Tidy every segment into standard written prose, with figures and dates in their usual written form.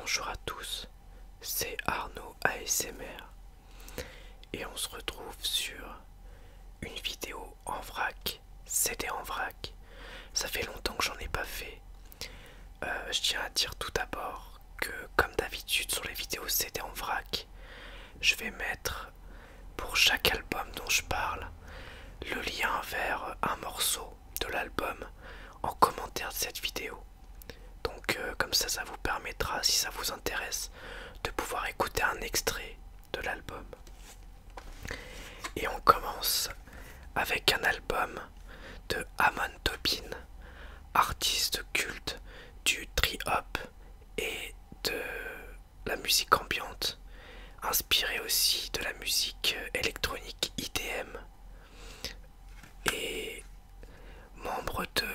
Bonjour à tous, c'est Arnaud ASMR et on se retrouve sur une vidéo en vrac, CD en vrac. Ça fait longtemps que j'en ai pas fait. Je tiens à dire tout d'abord que comme d'habitude sur les vidéos CD en vrac, je vais mettre pour chaque album dont je parle le lien vers un morceau de l'album en commentaire de cette vidéo. Donc comme ça vous permettra, si ça vous intéresse, de pouvoir écouter un extrait de l'album. Et on commence avec un album de Amon Tobin, artiste culte du trip-hop et de la musique ambiante, inspiré aussi de la musique électronique IDM, et membre de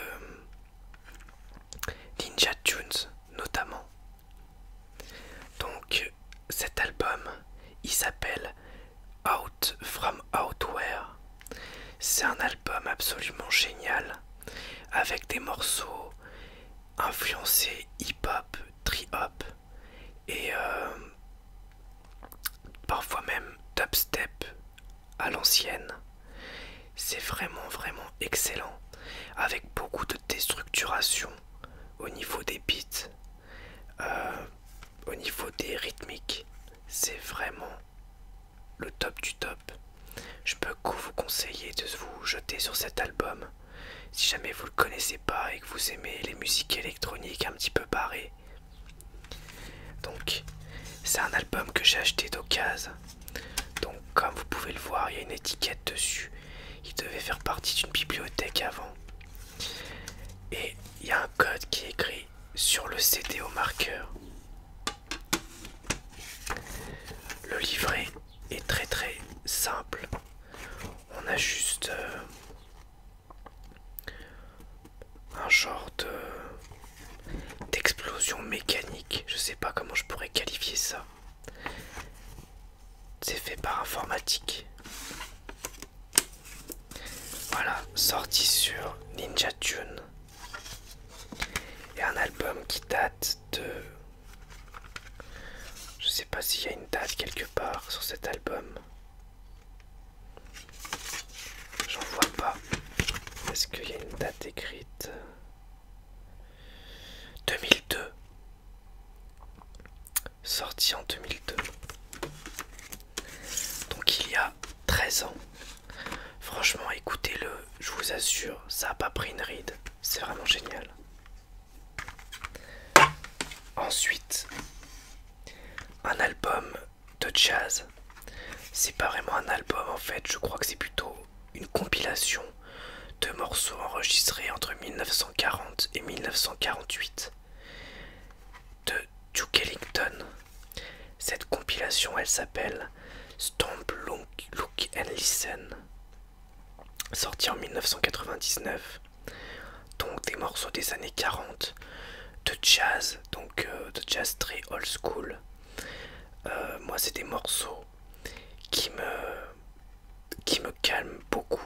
Ninja Tunes notamment. Donc cet album, il s'appelle Out From Outwhere. C'est un album absolument génial, avec des morceaux influencés hip-hop, trip-hop et parfois même dubstep à l'ancienne. C'est vraiment excellent, avec beaucoup de déstructuration au niveau des beats, au niveau des rythmiques. C'est vraiment le top du top. Je peux que vous conseiller de vous jeter sur cet album si jamais vous le connaissez pas et que vous aimez les musiques électroniques un petit peu barrées. Donc c'est un album que j'ai acheté d'occasion. Donc comme vous pouvez le voir, il y a une étiquette dessus. Il devait faire partie d'une bibliothèque avant. Et il y a un code qui est écrit sur le CD au marqueur. Le livret est très simple. On a juste un genre d'explosion mécanique. Je sais pas comment je pourrais qualifier ça. C'est fait par informatique. Voilà, sorti sur Ninja Tune. Et un album qui date de... Je sais pas s'il y a une date quelque part sur cet album. J'en vois pas. Est-ce qu'il y a une date écrite? 2002. Sorti en 2002. Donc il y a 13 ans. Franchement, écoutez-le, je vous assure, ça a pas pris une ride. C'est vraiment génial. Ensuite, un album de jazz. C'est pas vraiment un album en fait, je crois que c'est plutôt une compilation de morceaux enregistrés entre 1940 et 1948 de Duke Ellington. Cette compilation, elle s'appelle Stomp, Look and Listen, sorti en 1999. Donc des morceaux des années 40 de jazz, donc de jazz très old school. Moi c'est des morceaux qui me calment beaucoup,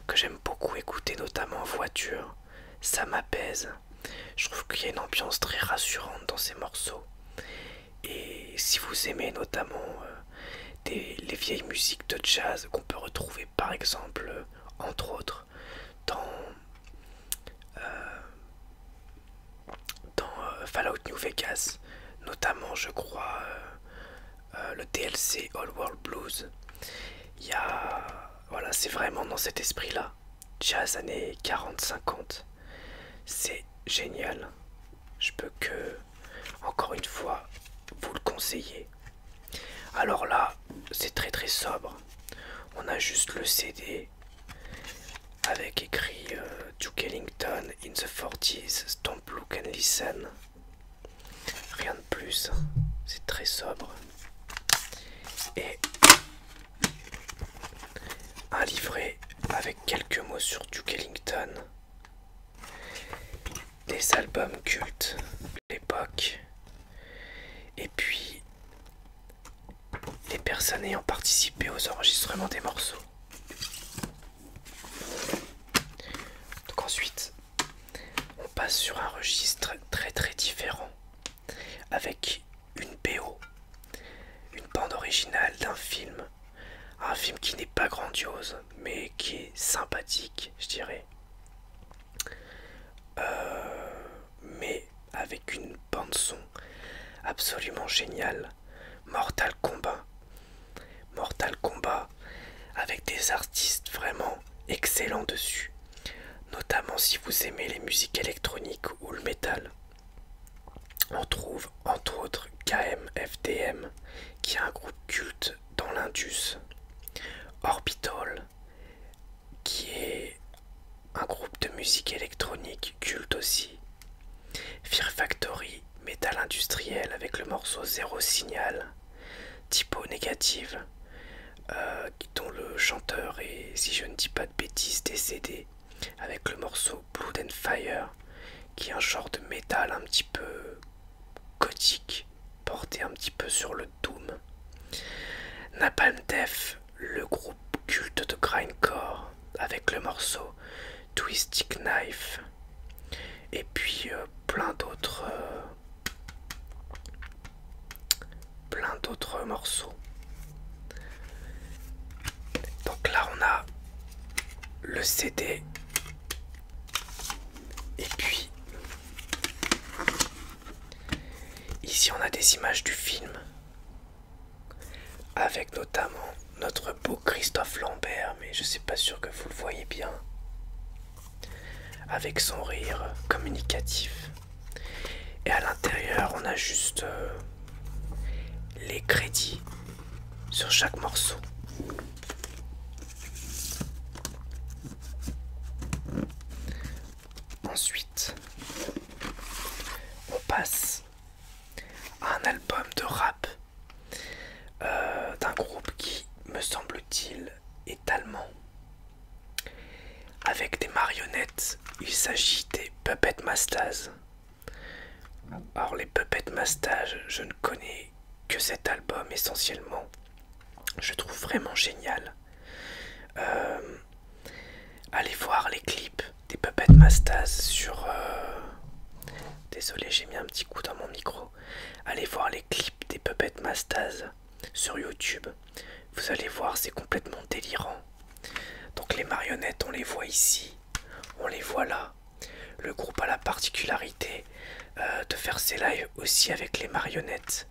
que j'aime beaucoup écouter, notamment en voiture. Ça m'apaise. Je trouve qu'il y a une ambiance très rassurante dans ces morceaux. Et si vous aimez notamment les vieilles musiques de jazz qu'on peut retrouver par exemple, entre autres, dans Fallout New Vegas, notamment je crois le DLC All World Blues. Il y a... Voilà, c'est vraiment dans cet esprit-là. Jazz années 40-50. C'est génial. Je peux que, encore une fois, vous le conseiller. Alors là, c'est très sobre. On a juste le CD avec écrit Duke Ellington in the 40s, Stomp, Look and Listen. Rien de plus. C'est très sobre. Et un livret avec quelques mots sur Duke Ellington, des albums cultes de l'époque, et puis les personnes ayant participé aux enregistrements des morceaux. Donc ensuite, on passe sur un registre très différent, avec originale d'un film. Un film qui n'est pas grandiose, mais qui est sympathique, je dirais. Mais avec une bande son absolument géniale. Mortal Kombat. Mortal Kombat avec des artistes vraiment excellents dessus. Notamment si vous aimez les musiques électroniques ou le métal. On trouve entre autres KMFDM, qui est un groupe culte dans l'Indus. Orbital, qui est un groupe de musique électronique culte aussi. Fear Factory, métal industriel avec le morceau Zéro Signal. Typo Négative, dont le chanteur est, si je ne dis pas de bêtises, décédé, avec le morceau Blood and Fire, qui est un genre de métal un petit peu gothique, porté un petit peu sur le doom. Napalm Death, le groupe culte de grindcore, avec le morceau Twisted Knife, et puis plein d'autres morceaux. Donc là on a le CD, et puis ici on a des images du film, avec notamment notre beau Christophe Lambert, mais je suis pas sûr que vous le voyez bien, avec son rire communicatif. Et à l'intérieur on a juste les crédits sur chaque morceau. Ensuite, on passe à un album de rap d'un groupe qui, me semble-t-il, est allemand, avec des marionnettes. Il s'agit des Puppet Masters. Alors les Puppet Masters, je ne connais que cet album essentiellement. Je trouve vraiment génial. Allez voir les clips des Puppet Masters sur... Désolé, j'ai mis un petit coup dans mon micro. Allez voir les clips des Puppet Masters sur YouTube. Vous allez voir, c'est complètement délirant. Donc les marionnettes, on les voit ici, on les voit là. Le groupe a la particularité de faire ses lives aussi avec les marionnettes.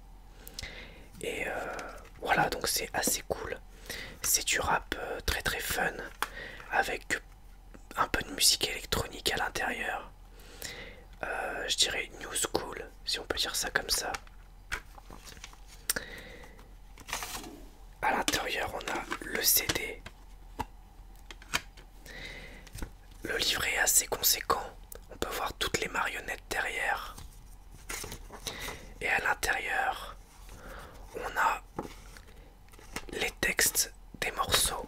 Et voilà, donc c'est assez cool. C'est du rap très très fun, avec un peu de musique électronique à l'intérieur. Je dirais new school, si on peut dire ça comme ça. À l'intérieur, on a le CD. Le livret est assez conséquent. On peut voir toutes les marionnettes derrière. Et à l'intérieur, on a les textes des morceaux,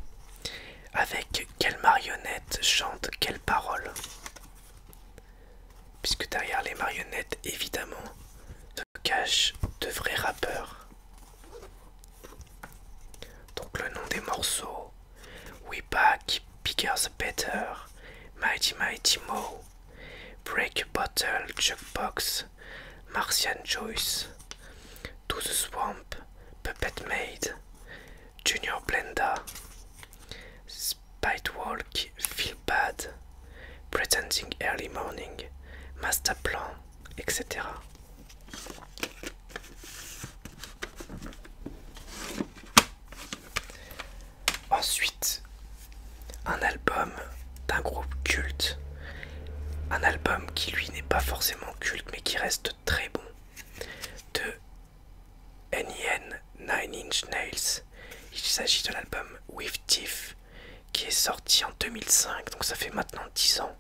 avec quelle marionnette chante quelle parole. Puisque derrière les marionnettes, évidemment, se cachent de vrais rappeurs. Donc le nom des morceaux: We Back, Bigger the Better, Mighty Mighty Mo, Break a Bottle, Jukebox, Martian Joyce, To the Swamp, Puppet Maid, Junior Blenda, Spidewalk, Feel Bad, Pretending Early Morning, Master Plan, etc. Ensuite, un album d'un groupe culte. Un album qui lui n'est pas forcément culte mais qui reste très bon. De NEN, Nine Inch Nails. Il s'agit de l'album With Teeth qui est sorti en 2005, donc ça fait maintenant 10 ans.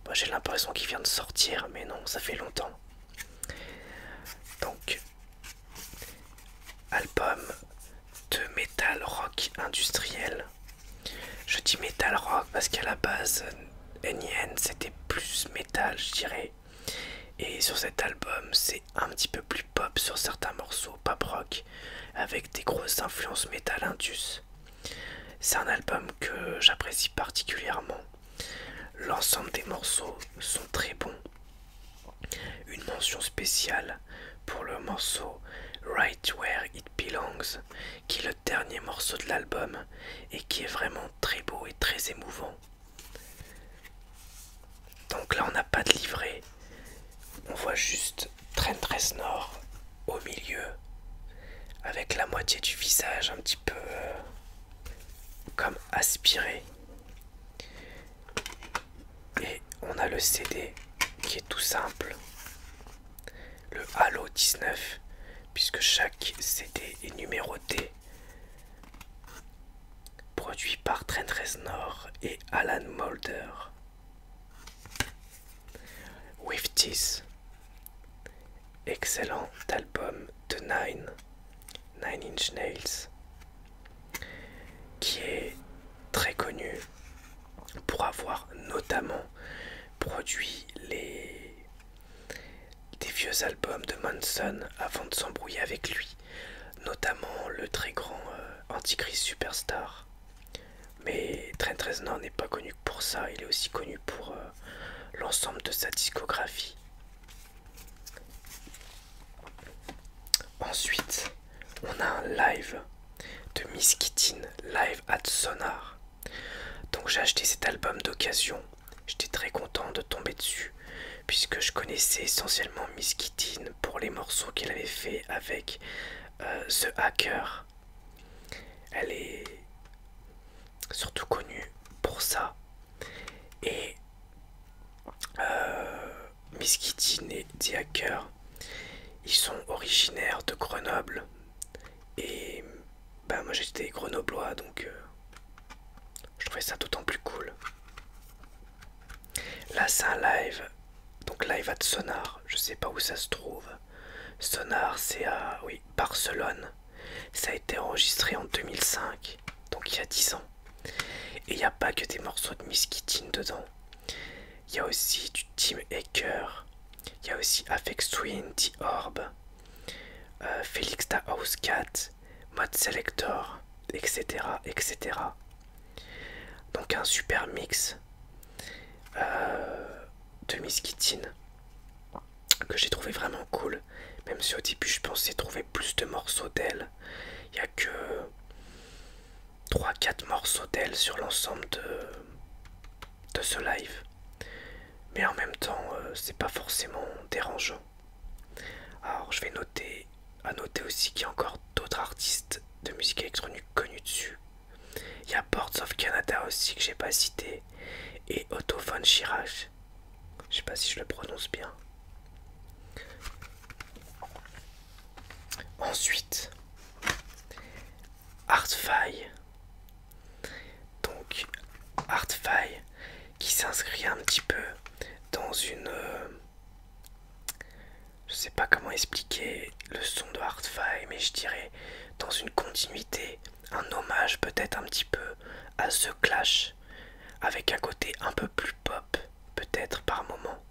Bon, j'ai l'impression qu'il vient de sortir, mais non, ça fait longtemps. Donc, album de metal rock industriel. Je dis metal rock parce qu'à la base, NEN c'était plus metal, je dirais. Et sur cet album, c'est un petit peu plus pop sur certains morceaux, pop rock, avec des grosses influences metal indus. C'est un album que j'apprécie particulièrement. L'ensemble des morceaux sont très bons. Une mention spéciale pour le morceau Right Where It Belongs, qui est le dernier morceau de l'album et qui est vraiment très beau et très émouvant. Donc là on n'a pas de livret, on voit juste Trent Reznor au milieu avec la moitié du visage un petit peu comme aspiré. Et on a le CD qui est tout simple, le Halo 19, puisque chaque CD est numéroté, produit par Trent Reznor et Alan Moulder. With This, excellent album de Nine Inch Nails, qui est très connu pour avoir notamment produit des vieux albums de Manson avant de s'embrouiller avec lui, notamment le très grand Antichrist Superstar. Mais Trent Reznor n'est pas connu que pour ça, il est aussi connu pour l'ensemble de sa discographie. Ensuite, on a un live de Miss Kittin, live at Sonar. Donc j'ai acheté cet album d'occasion, j'étais très content de tomber dessus, puisque je connaissais essentiellement Miss Kittin pour les morceaux qu'elle avait fait avec The Hacker. Elle est surtout connue pour ça. Et Miss Kittin et The Hacker, ils sont originaires de Grenoble. Et bah, moi j'étais grenoblois, donc je trouvais ça d'autant plus cool. Là c'est un live, donc live at Sonar, je sais pas où ça se trouve. Sonar c'est à Barcelone. Ça a été enregistré en 2005, donc il y a 10 ans. Et il n'y a pas que des morceaux de Miss Kittin dedans. Il y a aussi du Tim Aker, il y a aussi Aphex Twin, The Orb, Felix da House Cat, Mod Selector, etc. etc. Donc un super mix de Miss Kittin que j'ai trouvé vraiment cool, même si au début je pensais trouver plus de morceaux d'elle. Il n'y a que 3-4 morceaux d'elle sur l'ensemble de ce live, mais en même temps c'est pas forcément dérangeant. Alors je vais noter aussi qu'il y a encore d'autres artistes de musique électronique connus dessus. Il y a Boards of Canada aussi que j'ai pas cité, et Otto von Schirach, je sais pas si je le prononce bien. Ensuite, Artfy. Donc Artfy qui s'inscrit un petit peu dans une je sais pas comment expliquer le son de Artfy, mais je dirais dans une continuité, un hommage peut-être un petit peu à The Clash, avec un côté un peu plus pop peut-être par moment.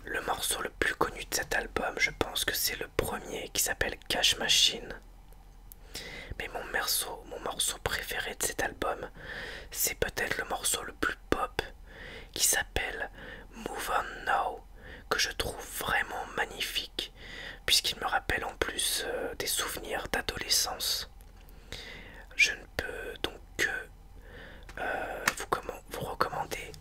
Le morceau le plus connu de cet album, je pense que c'est le premier qui s'appelle Cash Machine. Mais mon morceau préféré de cet album, c'est peut-être le morceau le plus pop qui s'appelle Move On Now, que je trouve vraiment magnifique, puisqu'il me rappelle en plus des souvenirs d'adolescence. Je ne peux donc que vous recommander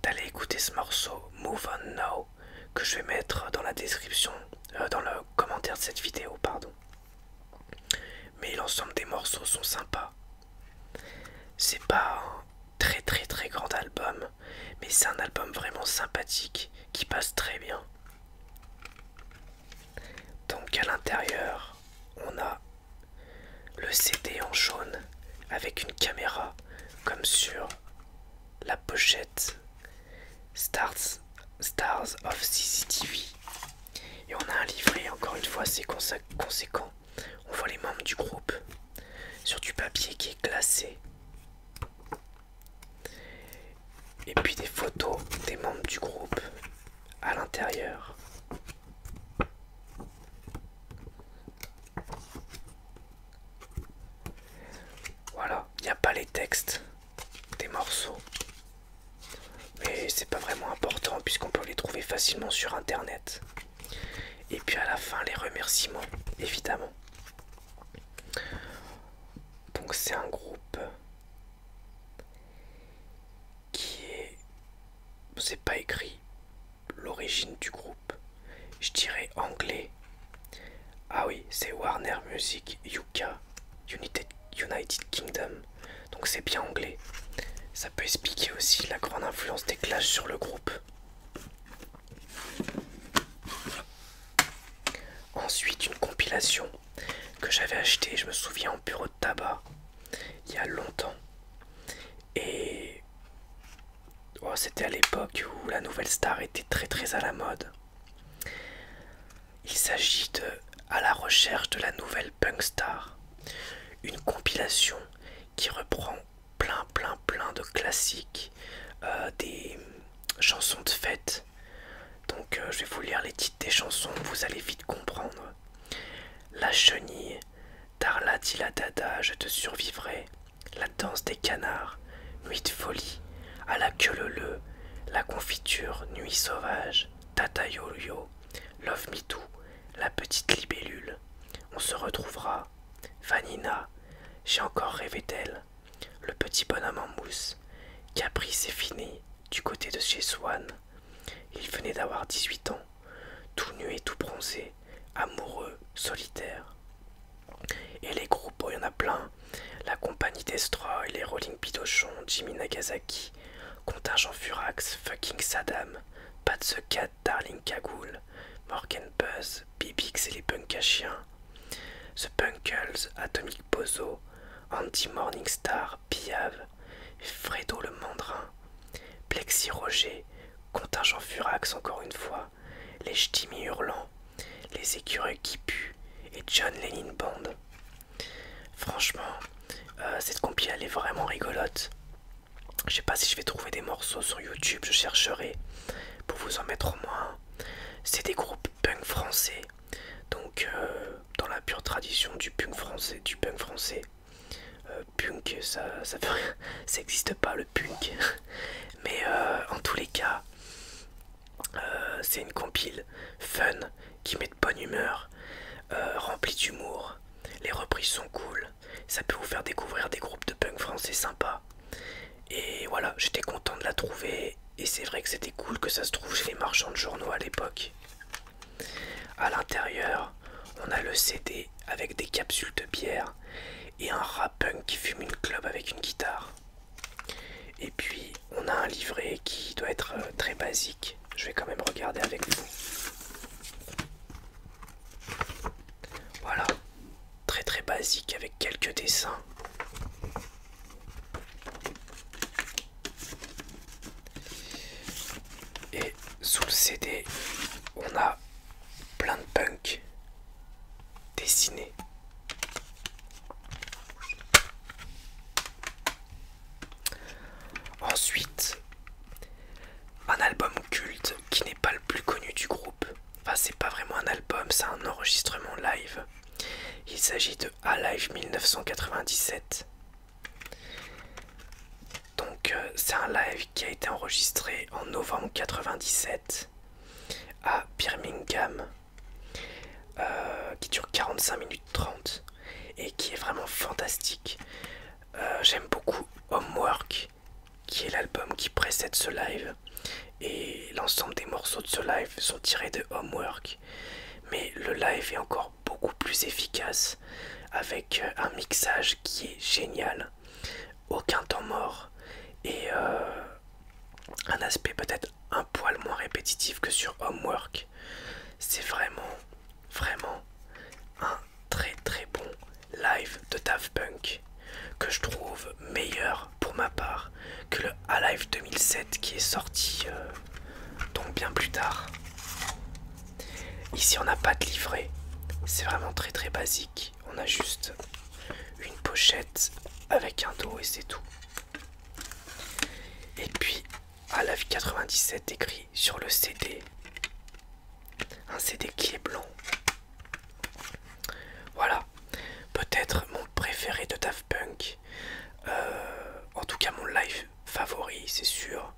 d'aller écouter ce morceau Move On Now, que je vais mettre dans la description, dans le commentaire de cette vidéo, pardon. Mais l'ensemble des morceaux sont sympas. C'est pas un très grand album, mais c'est un album vraiment sympathique qui passe très bien. Donc à l'intérieur, on a le CD en jaune avec une caméra comme sur la pochette Stars of CCTV. Et on a un livret, encore une fois c'est conséquent. On voit les membres du groupe sur du papier qui est glacé. Et puis des photos des membres du groupe à l'intérieur. Voilà, il n'y a pas les textes des morceaux. Mais c'est pas vraiment important puisqu'on peut les trouver facilement sur internet. Et puis à la fin, les remerciements. Et c'est Warner Music UK, United Kingdom, donc c'est bien anglais. Ça peut expliquer aussi la grande influence des Clash sur le groupe. Ensuite, une compilation que j'avais achetée, je me souviens, en bureau de tabac, il y a longtemps. Et oh, c'était à l'époque où la nouvelle star était très à la mode. Il s'agit de À la recherche de la nouvelle punk star, une compilation qui reprend plein de classiques, des chansons de fête. Donc je vais vous lire les titres des chansons, vous allez vite comprendre. La chenille, Darla dit la dada, je te survivrai. La danse des canards, nuit de folie. À la queue leu, la confiture, nuit sauvage. Tata yo-yo, love me too, la petite libellule. On se retrouvera. Vanina, j'ai encore rêvé d'elle. Le petit bonhomme en mousse. Caprice est fini, du côté de chez Swan. Il venait d'avoir 18 ans, tout nu et tout bronzé, amoureux, solitaire. Et les groupes, il y en a plein. La compagnie Destroy, les Rolling Bidochon, Jimmy Nagasaki, Contingent Furax, Fucking Saddam, Pat the Cat, Darling Cagoule, Morgan Buzz, Bibix et les Punks à chiens, The Punkles, Atomic Bozo, Andy Morningstar, Piave, Fredo le Mandrin, Plexi Roger, Contingent Furax encore une fois, les Ch'timi hurlants, les écureuils qui puent et John Lennon Band. Franchement, cette compil elle est vraiment rigolote. Je sais pas si je vais trouver des morceaux sur YouTube, je chercherai pour vous en mettre au moins un. C'est des groupes punk français, donc dans la pure tradition du punk français, punk, ça existe pas le punk, mais en tous les cas, c'est une compile fun qui met de bonne humeur, remplie d'humour. Les reprises sont cool, ça peut vous faire découvrir des groupes de punk français sympas. Et voilà, j'étais content de la trouver. Et c'est vrai que c'était cool que ça se trouve chez les marchands de journaux à l'époque. À l'intérieur, on a le CD avec des capsules de bière et un rat punk qui fume une clope avec une guitare. Et puis, on a un livret qui doit être très basique. Je vais quand même regarder avec vous. Voilà, très basique avec quelques dessins. Et sous le CD, on a plein de punk dessinés. Ensuite, un album culte qui n'est pas le plus connu du groupe. Enfin, c'est pas vraiment un album, c'est un enregistrement live. Il s'agit de Alive 1997. Donc c'est un live qui a été enregistré en novembre 97 à Birmingham, qui dure 45 minutes 30 et qui est vraiment fantastique. J'aime beaucoup Homework, qui est l'album qui précède ce live, et l'ensemble des morceaux de ce live sont tirés de Homework, mais le live est encore beaucoup plus efficace avec un mixage qui est génial, aucun temps mort et un aspect peut-être un poil moins répétitif que sur Homework. C'est vraiment un très bon live de Daft Punk que je trouve meilleur pour ma part que le Alive 2007 qui est sorti donc bien plus tard. Ici on n'a pas de livret, c'est vraiment très basique, on a juste une pochette avec un dos et c'est tout. Et puis Alive 97 écrit sur le CD, un CD qui est blanc. Voilà, peut-être mon préféré de Daft Punk, en tout cas mon live favori c'est sûr.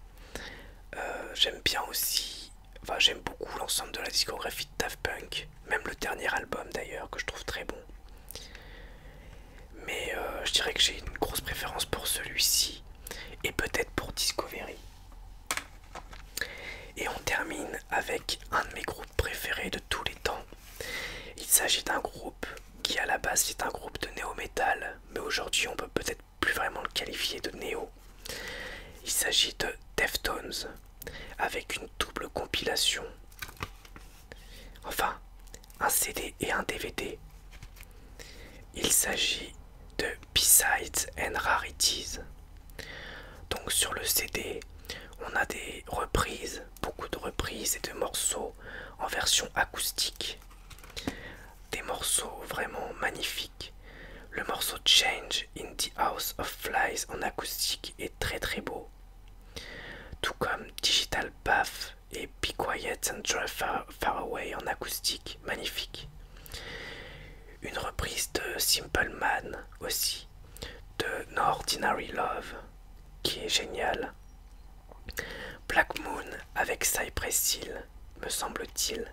J'aime bien aussi, enfin j'aime beaucoup l'ensemble de la discographie de Daft Punk, même le dernier album d'ailleurs que je trouve très bon. Mais je dirais que j'ai une grosse préférence pour celui-ci et peut-être pour Discovery. Et on termine avec un de mes groupes préférés de tous les temps. s'agit d'un groupe qui à la base est un groupe de néo-metal, mais aujourd'hui on peut peut-être plus vraiment le qualifier de néo. Il s'agit de Deftones, avec une double compilation. Enfin, un CD et un DVD. Il s'agit de B-Sides and Rarities. Donc sur le CD, on a des reprises, beaucoup de reprises et de morceaux en version acoustique. Des morceaux vraiment magnifiques. Le morceau Change in the House of Flies en acoustique est très très beau. Tout comme Digital Bath et Be Quiet and Drive Far Away en acoustique, magnifique. Une reprise de Simple Man aussi, de No Ordinary Love, qui est génial. Black Moon avec Cypress Hill, me semble-t-il.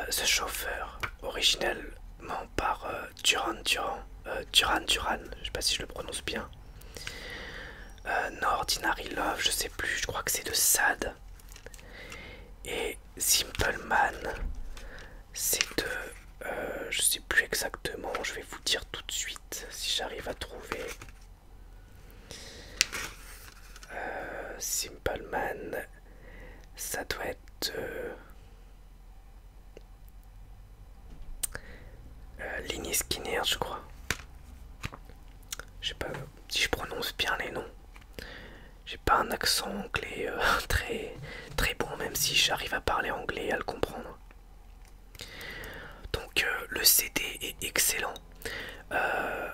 The Chauffeur, originalement par Duran Duran, je sais pas si je le prononce bien. No Ordinary Love, je sais plus, je crois que c'est de Sad. Et Simple Man, c'est de... je sais plus exactement, je vais vous dire tout de suite si j'arrive à trouver. Simple Man, ça doit être... Lynyrd Skynyrd, je crois. Je sais pas si je prononce bien les noms. J'ai pas un accent anglais très, très bon, même si j'arrive à parler anglais et à le comprendre. Donc le CD est excellent.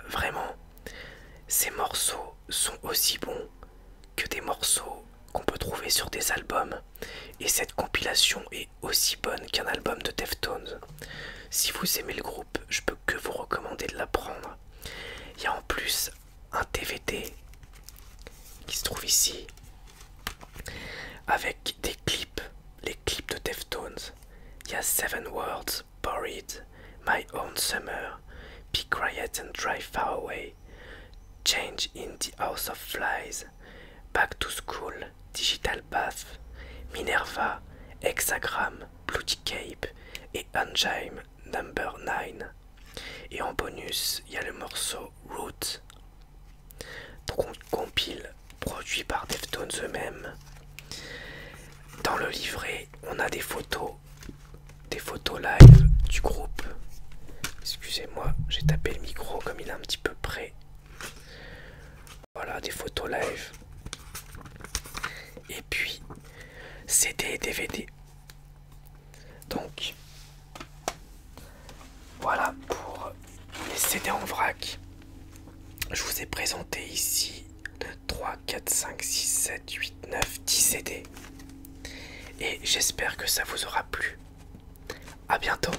Vraiment, ces morceaux sont aussi bons que des morceaux qu'on peut trouver sur des albums. Et cette compilation est aussi bonne qu'un album de Deftones. Si vous aimez le groupe, je peux que vous recommander de la prendre. Il y a en plus un DVD qui se trouve ici avec des clips, les clips de Deftones. Il y a 7 Words, Buried, My Own Summer, Be Quiet and Drive Far Away, Change in the House of Flies, Back to School, Digital Bath, Minerva, Hexagram, Bloody Cape et Engine Number 9. Et en bonus, il y a le morceau Root. Donc on compile, produit par Deftones eux-mêmes. Dans le livret, on a des photos live du groupe. Excusez-moi, j'ai tapé le micro comme il est un petit peu près. Voilà, des photos live. Et puis, CD et DVD. Donc, voilà pour les CD en vrac. Je vous ai présenté ici 3, 4, 5, 6, 7, 8, 9, 10 CD. Et j'espère que ça vous aura plu. À bientôt.